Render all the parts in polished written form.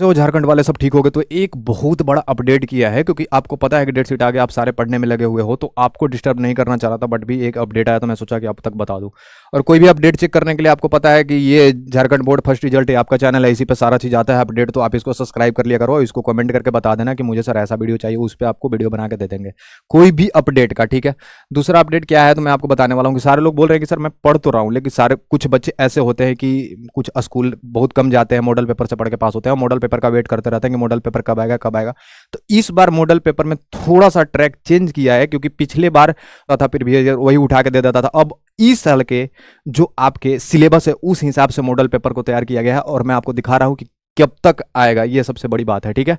जो झारखंड वाले सब ठीक हो गए, तो एक बहुत बड़ा अपडेट किया है, क्योंकि आपको पता है कि डेट शीट आ गया, आप सारे पढ़ने में लगे हुए हो, तो आपको डिस्टर्ब नहीं करना चाह रहा था, बट भी एक अपडेट आया तो मैं सोचा कि आप तक बता दूं। और कोई भी अपडेट चेक करने के लिए आपको पता है कि ये झारखंड बोर्ड फर्स्ट रिजल्ट है, आपका चैनल है, इसी पे सारा चीज़ आता है अपडेट, तो आप इसको सब्सक्राइब कर लिया करो, इसको कमेंट करके बता देना कि मुझे सर ऐसा वीडियो चाहिए, उस पर आपको वीडियो बना के दे देंगे कोई भी अपडेट का, ठीक है। दूसरा अपडेट क्या है तो मैं आपको बताने वाला हूँ कि सारे लोग बोल रहे हैं कि सर मैं पढ़ तो रहा हूँ, लेकिन सारे कुछ बच्चे ऐसे होते हैं कि कुछ स्कूल बहुत कम जाते हैं, मॉडल पेपर से पढ़ के पास होते हैं, और मॉडल पेपर का वेट करते रहते हैं कि मॉडल पेपर कब आएगा कब आएगा। तो इस बार मॉडल पेपर में थोड़ा सा ट्रैक चेंज किया है, क्योंकि पिछले बार था प्रीवियस वही उठा के दे देता था, अब इस साल के जो आपके सिलेबस है उस हिसाब से मॉडल पेपर को तैयार किया गया है, और मैं आपको दिखा रहा हूं कि कब तक आएगा, ये सबसे बड़ी बात है, ठीक है।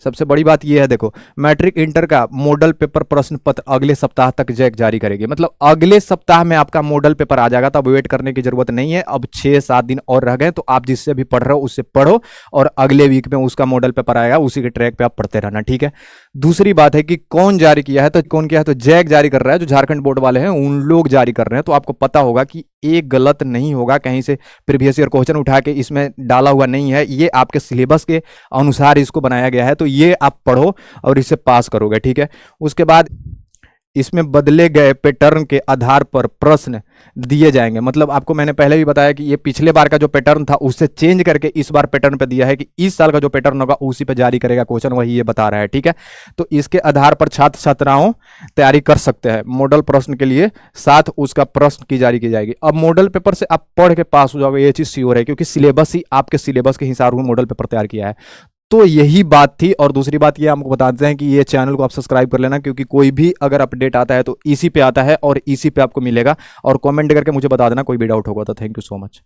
सबसे बड़ी बात यह है, देखो मैट्रिक इंटर का मॉडल पेपर प्रश्न पत्र अगले सप्ताह तक जैक जारी करेगी, मतलब अगले सप्ताह में आपका मॉडल पेपर आ जाएगा, तब वेट करने की जरूरत नहीं है। अब 6-7 दिन और रह गए, तो आप जिससे भी पढ़ रहे हो उससे पढ़ो, और अगले वीक में उसका मॉडल पेपर आएगा, उसी के ट्रैक पे आप पढ़ते रहना, ठीक है। दूसरी बात है कि कौन जारी किया है, तो कौन किया है, तो जैक जारी कर रहा है, जो झारखंड बोर्ड वाले हैं उन लोग जारी कर रहे हैं। तो आपको पता होगा कि एक गलत नहीं होगा, कहीं से प्रीवियस ईयर क्वेश्चन उठा के इसमें डाला हुआ नहीं है, ये आपके सिलेबस के अनुसार इसको बनाया गया है, तो ये आप पढ़ो और इसे पास करोगे, ठीक है। उसके बाद इसमें बदले गए पैटर्न के आधार पर प्रश्न दिए जाएंगे, मतलब आपको मैंने पहले भी बताया कि ये पिछले बार का जो पैटर्न था उससे चेंज करके इस बार पैटर्न पे दिया है, कि इस साल का जो पैटर्न होगा उसी पे जारी करेगा क्वेश्चन, वही ये बता रहा है, ठीक है। तो इसके आधार पर छात्र छात्राओं तैयारी कर सकते हैं, मॉडल प्रश्न के लिए साथ उसका प्रश्न की जारी की जाएगी। अब मॉडल पेपर से आप पढ़ के पास हो जाओगे, ये चीज श्योर है, क्योंकि सिलेबस ही आपके सिलेबस के हिसाब से मॉडल पेपर तैयार किया है। तो यही बात थी। और दूसरी बात ये हमको बताते हैं कि ये चैनल को आप सब्सक्राइब कर लेना, क्योंकि कोई भी अगर अपडेट आता है तो इसी पे आता है और इसी पे आपको मिलेगा, और कमेंट करके मुझे बता देना कोई भी डाउट होगा तो। Thank you so much.